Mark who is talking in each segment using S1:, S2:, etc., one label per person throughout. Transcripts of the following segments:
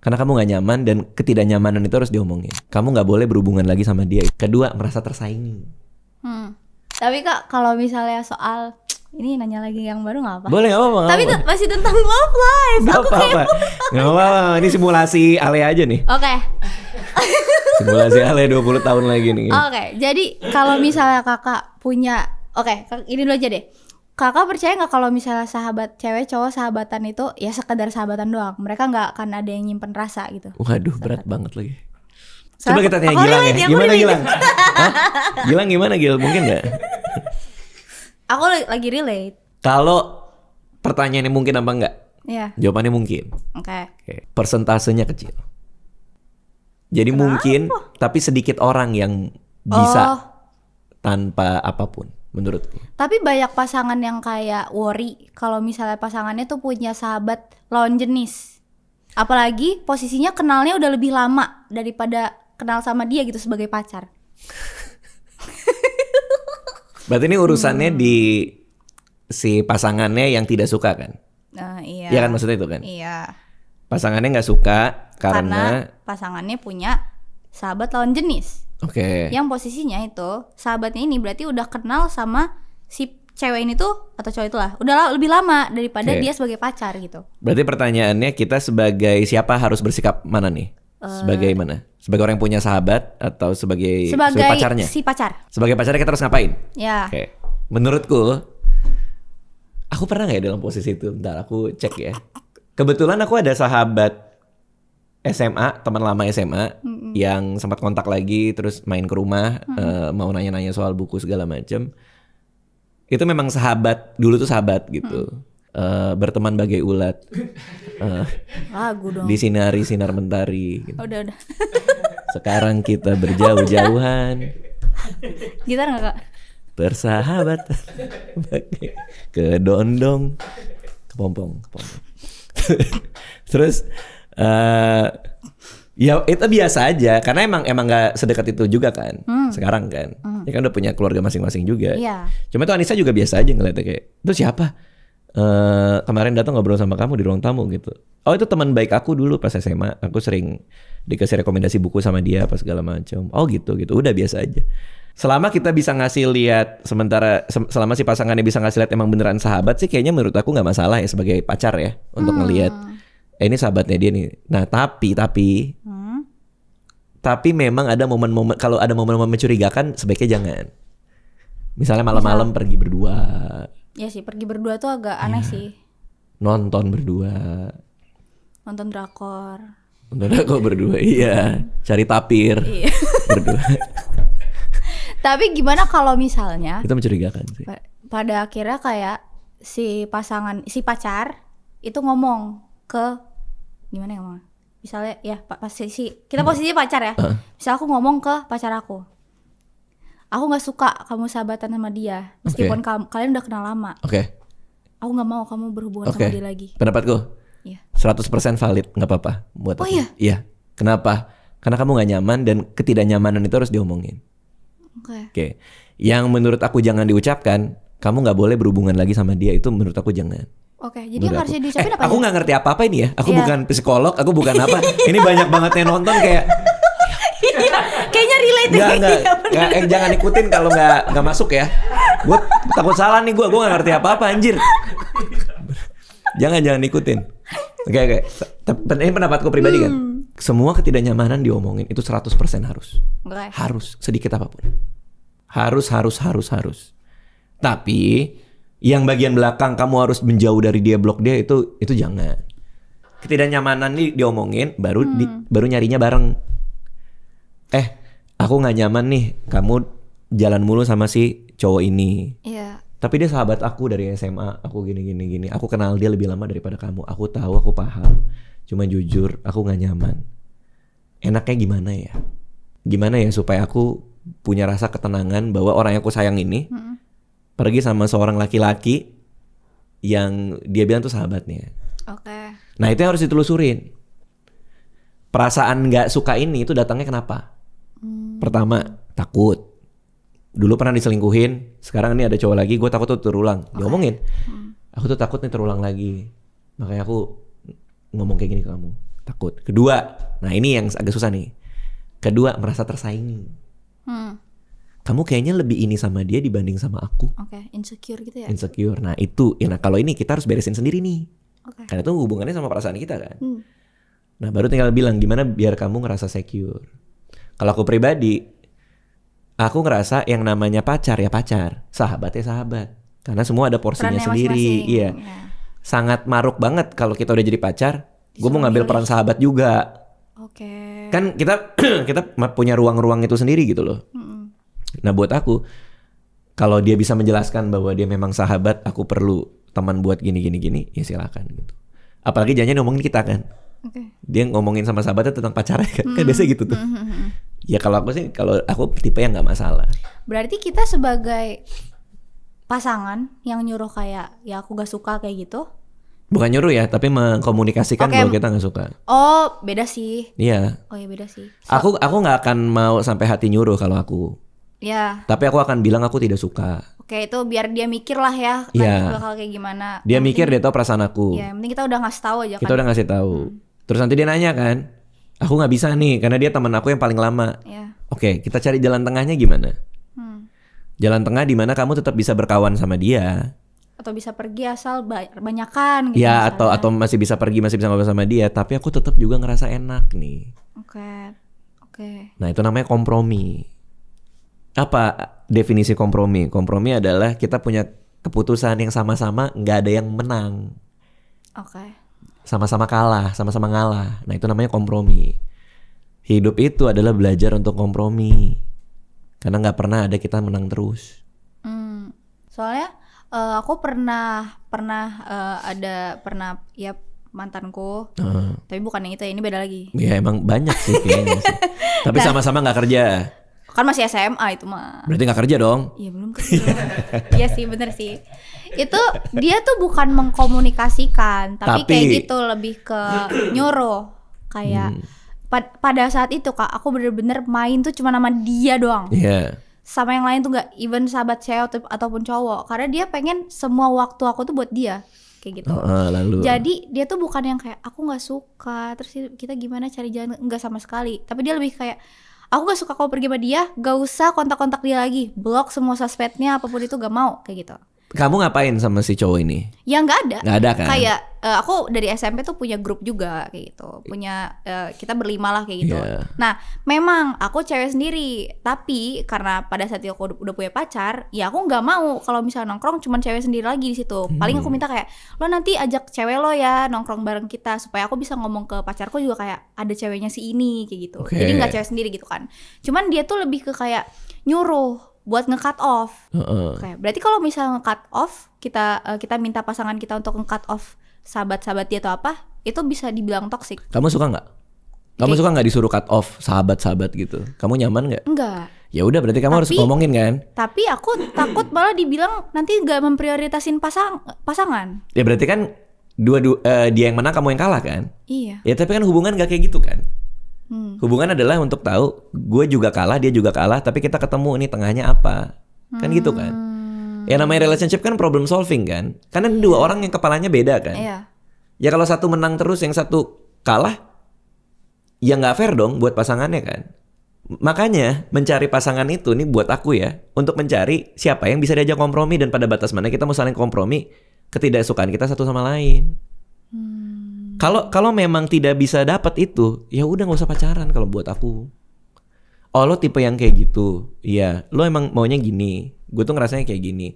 S1: Karena kamu gak nyaman dan ketidaknyamanan itu harus diomongin. Kamu gak boleh berhubungan lagi sama dia. Kedua, merasa tersaingi.
S2: Tapi Kak, kalau misalnya soal ini nanya lagi yang baru gak apa?
S1: Boleh, gak apa-apa.
S2: Tapi masih tentang love life.
S1: Gak apa-apa. Gak apa-apa. Ini simulasi Ale aja nih.
S2: Oke.
S1: Simulasi Ale 20 tahun lagi nih.
S2: Oke, jadi kalau misalnya Kakak punya, ini dulu aja deh. Kakak percaya gak kalau misalnya sahabat cewek cowok sahabatan itu ya sekedar sahabatan doang? Mereka gak akan ada yang nyimpen rasa gitu?
S1: Waduh, berat banget lagi.
S2: Coba
S1: kita tanya Gilang ya. Gimana Gilang? Gilang gimana Gil? Mungkin gak?
S2: Aku lagi relate.
S1: Kalau pertanyaannya mungkin apa enggak?
S2: Iya.
S1: Jawabannya mungkin.
S2: Oke.
S1: Persentasenya kecil. Jadi
S2: Kenapa?
S1: mungkin, tapi sedikit orang yang bisa tanpa apapun, menurutku.
S2: Tapi banyak pasangan yang kayak worry kalau misalnya pasangannya tuh punya sahabat lawan jenis. Apalagi posisinya kenalnya udah lebih lama daripada kenal sama dia gitu sebagai pacar.
S1: Berarti ini urusannya di si pasangannya yang tidak suka kan?
S2: Iya.
S1: Iya kan maksudnya itu kan?
S2: Iya.
S1: Pasangannya nggak suka karena
S2: pasangannya punya sahabat lawan jenis.
S1: Oke.
S2: Yang posisinya itu sahabatnya ini berarti udah kenal sama si cewek ini tuh atau cowok itulah udah lebih lama daripada dia sebagai pacar gitu.
S1: Berarti pertanyaannya kita sebagai siapa harus bersikap mana nih? Sebagai mana? Sebagai orang yang punya sahabat atau sebagai pacarnya?
S2: Si pacar.
S1: Sebagai pacarnya kita harus ngapain?
S2: Ya.
S1: Oke. Menurutku, aku pernah nggak ya dalam posisi itu? Bentar, aku cek ya. Kebetulan aku ada sahabat SMA, teman lama SMA yang sempat kontak lagi, terus main ke rumah, mau nanya-nanya soal buku segala macam. Itu memang sahabat, dulu tuh sahabat gitu. Berteman bagai ulat.
S2: Lagu dong.
S1: Disinari sinar mentari gitu.
S2: Udah.
S1: Sekarang kita berjauh-jauhan.
S2: Gitar gak Kak?
S1: Bersahabat bagai kedondong, kepompong. Terus ya itu biasa aja karena emang gak sedekat itu juga kan. Sekarang kan. Ya kan udah punya keluarga masing-masing juga.
S2: Iya.
S1: Cuma tuh Anissa juga biasa aja ngeliatnya kayak, itu siapa? Kemarin datang ngobrol sama kamu di ruang tamu gitu. Oh itu teman baik aku dulu pas SMA. Aku sering dikasih rekomendasi buku sama dia apa segala macam. Oh gitu. Udah biasa aja. Selama kita bisa ngasih lihat, selama si pasangannya bisa ngasih lihat emang beneran sahabat sih, kayaknya menurut aku nggak masalah ya sebagai pacar ya untuk ngelihat. Ini sahabatnya dia nih. Nah tapi memang ada momen-momen, kalau ada momen-momen mencurigakan sebaiknya jangan. Misalnya malam-malam pergi berdua.
S2: Ya sih, pergi berdua tuh agak aneh sih.
S1: Nonton berdua.
S2: Nonton drakor.
S1: Nonton drakor berdua, iya. Cari tapir.
S2: Iya.
S1: Berdua.
S2: Tapi gimana kalau misalnya
S1: Itu mencurigakan sih.
S2: Pada akhirnya kayak si pacar itu ngomong ke gimana ya ngomong? Misalnya ya kita posisinya pacar ya. Misal aku ngomong ke pacar aku nggak suka kamu sahabatan sama dia meskipun kalian udah kenal lama.
S1: Oke.
S2: Aku nggak mau kamu berhubungan sama dia lagi.
S1: Pendapatku?
S2: Iya.
S1: 100% valid, nggak apa-apa buat aku.
S2: Iya?
S1: Iya. Kenapa? Karena kamu nggak nyaman dan ketidaknyamanan itu harus diomongin. Oke. Yang menurut aku jangan diucapkan, kamu nggak boleh berhubungan lagi sama dia, itu menurut aku jangan.
S2: Oke, jadi yang harusnya diucapin apa?
S1: Aku nggak ngerti apa-apa ini ya. Aku bukan psikolog, aku bukan apa. Ini banyak banget yang nonton kayak.
S2: Kayaknya relate.
S1: Nggak, jangan ikutin kalau nggak masuk ya. Gue takut salah nih, gue nggak ngerti apa-apa anjir. Jangan ikutin. Oke. Ini pendapatku pribadi kan. Semua ketidaknyamanan diomongin itu 100% harus. Harus sedikit apapun. Harus. Tapi yang bagian belakang kamu harus menjauh dari dia, blok dia, itu jangan. Ketidaknyamanan nih diomongin, baru nyarinya bareng. Aku nggak nyaman nih, kamu jalan mulu sama si cowok ini.
S2: Iya.
S1: Tapi dia sahabat aku dari SMA, aku gini. Aku kenal dia lebih lama daripada kamu. Aku tahu, aku paham. Cuma jujur, aku nggak nyaman. Enaknya gimana ya? Gimana ya supaya aku punya rasa ketenangan bahwa orang yang aku sayang ini pergi sama seorang laki-laki yang dia bilang tuh sahabatnya.
S2: Oke.
S1: Nah itu yang harus ditelusurin. Perasaan nggak suka ini itu datangnya kenapa? Pertama, takut. Dulu pernah diselingkuhin, sekarang ini ada cowok lagi, gue takut tuh terulang. Diomongin. Aku tuh takut nih terulang lagi. Makanya aku ngomong kayak gini ke kamu. Takut. Kedua, nah ini yang agak susah nih. Kedua, merasa tersaingi. Kamu kayaknya lebih ini sama dia dibanding sama aku.
S2: Oke, insecure gitu ya.
S1: Insecure. Nah itu, nah kalau ini kita harus beresin sendiri nih.
S2: Oke.
S1: Karena itu hubungannya sama perasaan kita kan. Nah baru tinggal bilang gimana biar kamu ngerasa secure. Kalau aku pribadi, aku ngerasa yang namanya pacar ya pacar, sahabat ya sahabat. Karena semua ada porsinya
S2: Perannya
S1: sendiri.
S2: masing-masing,
S1: Iya.
S2: ya.
S1: Sangat maruk banget kalau kita udah jadi pacar. Gue mau
S2: Disuruh
S1: ngambil
S2: milih.
S1: peran sahabat juga.
S2: Oke.
S1: Kan kita kita punya ruang-ruang itu sendiri gitu loh. Nah buat aku, kalau dia bisa menjelaskan bahwa dia memang sahabat, aku perlu teman buat gini, ya silakan gitu. Apalagi jangan ngomongin kita kan.
S2: Oke.
S1: Dia ngomongin sama sahabatnya tentang pacarnya kan, kan biasa gitu tuh. Ya kalau aku sih, kalau aku tipe yang nggak masalah.
S2: Berarti kita sebagai pasangan yang nyuruh kayak ya aku gak suka kayak gitu.
S1: Bukan nyuruh ya, tapi mengkomunikasikan
S2: Oke.
S1: bahwa kita nggak suka.
S2: Oh, beda sih.
S1: Iya.
S2: Oh ya beda sih.
S1: Aku nggak akan mau sampai hati nyuruh kalau aku.
S2: Ya.
S1: Tapi aku akan bilang aku tidak suka.
S2: Oke, itu biar dia mikir lah ya.
S1: Iya.
S2: Bakal kayak gimana.
S1: Dia mikir, dia tahu perasaan aku.
S2: Ya, yang penting kita udah ngasih tahu aja kan.
S1: Kita udah ngasih tahu. Terus nanti dia nanya kan, aku nggak bisa nih karena dia teman aku yang paling lama.
S2: Ya.
S1: Oke, kita cari jalan tengahnya gimana? Jalan tengah di mana kamu tetap bisa berkawan sama dia.
S2: Atau bisa pergi asal banyakan gitu.
S1: Ya
S2: misalnya.
S1: atau masih bisa pergi, masih bisa ngobrol sama dia. Tapi aku tetap juga ngerasa enak nih.
S2: Oke.
S1: Nah itu namanya kompromi. Apa definisi kompromi? Kompromi adalah kita punya keputusan yang sama-sama nggak ada yang menang.
S2: Oke.
S1: Sama-sama kalah, sama-sama ngalah. Nah itu namanya kompromi. Hidup itu adalah belajar untuk kompromi. Karena nggak pernah ada kita menang terus.
S2: Soalnya aku pernah ya mantanku. Tapi bukan yang itu ya, ini beda lagi.
S1: Ya emang banyak sih kayaknya sih. Tapi sama-sama nggak kerja.
S2: Kan masih SMA itu mah.
S1: Berarti nggak kerja dong?
S2: Iya belum kerja. Iya sih bener sih. Itu dia tuh bukan mengkomunikasikan, tapi kayak gitu lebih ke nyuruh. Kayak pada saat itu Kak, aku bener-bener main tuh cuma sama dia doang.
S1: Iya.
S2: Sama yang lain tuh nggak, even sahabat cewek ataupun cowok. Karena dia pengen semua waktu aku tuh buat dia. Kayak gitu.
S1: Lalu.
S2: Jadi dia tuh bukan yang kayak aku nggak suka, terus kita gimana cari jalan, nggak sama sekali. Tapi dia lebih kayak aku gak suka kau pergi sama dia, gak usah kontak-kontak dia lagi, blok semua sosmednya apapun itu, gak mau kayak gitu.
S1: Kamu ngapain sama si cowok ini?
S2: Ya nggak ada.
S1: Nggak ada kan?
S2: Kayak aku dari SMP tuh punya grup juga kayak gitu. Punya kita berlima lah kayak gitu.
S1: Yeah.
S2: Nah, memang aku cewek sendiri, tapi karena pada saat itu aku udah punya pacar, ya aku nggak mau kalau misalnya nongkrong cuman cewek sendiri lagi di situ. Paling aku minta kayak lo nanti ajak cewek lo ya nongkrong bareng kita supaya aku bisa ngomong ke pacarku juga kayak ada ceweknya si ini kayak gitu.
S1: Okay.
S2: Jadi nggak cewek sendiri gitu kan. Cuman dia tuh lebih ke kayak nyuruh buat nge-cut off. Kayak berarti kalau misalnya nge-cut off, kita minta pasangan kita untuk nge-cut off sahabat-sahabat dia atau apa, itu bisa dibilang toksik.
S1: Kamu suka nggak? Kamu suka nggak disuruh cut off sahabat-sahabat gitu? Kamu nyaman nggak?
S2: Enggak.
S1: Ya udah berarti kamu harus ngomongin kan?
S2: Tapi aku takut malah dibilang nanti nggak memprioritasin pasangan.
S1: Ya berarti kan dia yang menang, kamu yang kalah kan?
S2: Iya.
S1: Ya tapi kan hubungan gak kayak gitu kan? Hubungan adalah untuk tahu gue juga kalah, dia juga kalah, tapi kita ketemu nih tengahnya apa. Kan gitu kan. Ya namanya relationship kan problem solving kan. Karena dua orang yang kepalanya beda kan.
S2: Iya.
S1: Ya kalau satu menang terus yang satu kalah, ya gak fair dong buat pasangannya kan. Makanya mencari pasangan itu nih buat aku ya, untuk mencari siapa yang bisa diajak kompromi dan pada batas mana kita mau saling kompromi ketidaksukaan kita satu sama lain. Kalau memang tidak bisa dapat itu, ya udah nggak usah pacaran kalau buat aku. Oh lo tipe yang kayak gitu, iya. Lo emang maunya gini, gue tuh ngerasanya kayak gini.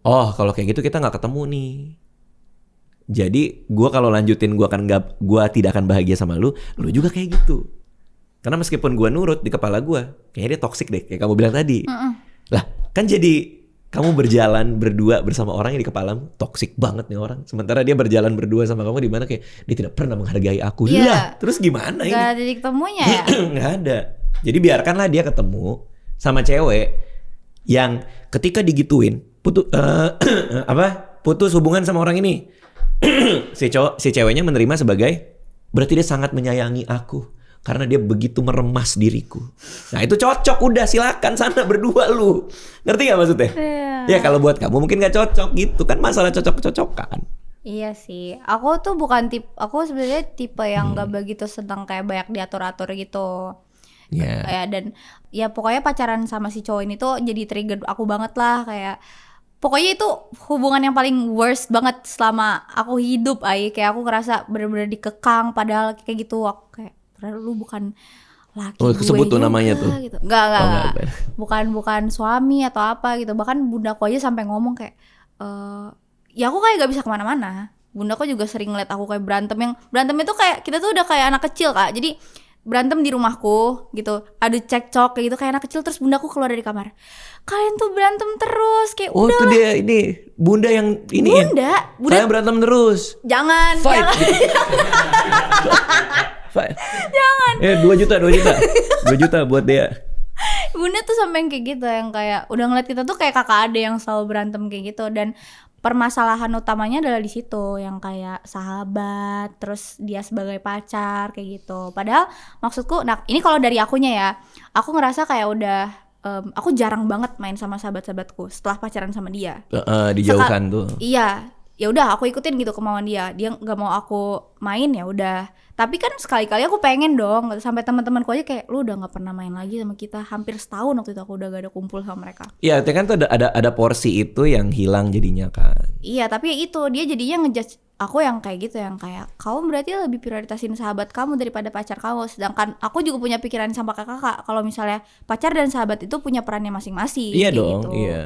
S1: Oh kalau kayak gitu kita nggak ketemu nih. Jadi gue kalau lanjutin gue tidak akan bahagia sama lu juga kayak gitu. Karena meskipun gue nurut di kepala gue, kayaknya dia toksik deh, kayak kamu bilang tadi. Lah kan jadi kamu berjalan berdua bersama orang yang di kepalamu toksik banget nih orang. Sementara dia berjalan berdua sama kamu di mana kayak dia tidak pernah menghargai aku.
S2: Iya.
S1: Lah, terus gimana ini?
S2: Gak ada titik temunya ya?
S1: Nggak ada. Jadi biarkanlah dia ketemu sama cewek yang ketika digituin putus hubungan sama orang ini. si ceweknya menerima sebagai berarti dia sangat menyayangi aku. Karena dia begitu meremas diriku. Nah itu cocok, udah silakan sana berdua lu. Ngerti gak maksudnya?
S2: Iya.
S1: Ya kalau buat kamu mungkin gak cocok gitu. Kan masalah cocok-cocokan.
S2: Iya sih, aku tuh bukan aku sebenarnya tipe yang gak begitu senang kayak banyak diatur-atur gitu.
S1: Ya.
S2: Ya dan ya pokoknya pacaran sama si cowok ini tuh jadi trigger aku banget lah, kayak pokoknya itu hubungan yang paling worst banget selama aku hidup. Kayak aku ngerasa bener-bener dikekang, padahal kayak gitu aku kayak padahal lu bukan laki
S1: Oh,
S2: gue
S1: kesebut tuh
S2: juga
S1: namanya tuh.
S2: gitu. Enggak,
S1: Oh, enggak.
S2: bukan suami atau apa gitu. Bahkan bundaku aja sampai ngomong kayak ya aku kayak gak bisa kemana-mana. Bundaku juga sering ngeliat aku kayak berantem, yang berantem itu kayak kita tuh udah kayak anak kecil Kak. Jadi berantem di rumahku gitu, adu cekcok kayak gitu kayak anak kecil. Terus bundaku keluar dari kamar, kalian tuh berantem terus, kayak
S1: Oh,
S2: udah
S1: itu dia ini bunda yang ini.
S2: Bunda
S1: Saya berantem terus.
S2: jangan
S1: Fight. Fight. Jangan. 2 juta 2 juta buat dia.
S2: Bunda tuh sampai yang kayak gitu, yang kayak udah ngeliat kita tuh kayak kakak ade yang selalu berantem kayak gitu. Dan permasalahan utamanya adalah di situ, yang kayak sahabat, terus dia sebagai pacar kayak gitu. Padahal maksudku, nah ini kalau dari akunya ya, aku ngerasa kayak udah aku jarang banget main sama sahabat-sahabatku setelah pacaran sama dia.
S1: Dijauhkan tuh.
S2: Iya, ya udah aku ikutin gitu kemauan dia. Dia nggak mau aku main, ya udah. Tapi kan sekali-kali aku pengen dong, sampai teman-temanku aja kayak lu udah nggak pernah main lagi sama kita hampir setahun. Waktu itu aku udah gak ada kumpul sama mereka.
S1: Iya, kan tuh ada porsi itu yang hilang jadinya kan.
S2: Iya, tapi itu dia jadinya ngejudge aku yang kayak gitu, yang kayak kamu berarti lebih prioritasin sahabat kamu daripada pacar kamu. Sedangkan aku juga punya pikiran sama kakak kalau misalnya pacar dan sahabat itu punya perannya masing-masing.
S1: Iya
S2: kayak
S1: dong,
S2: gitu.
S1: iya.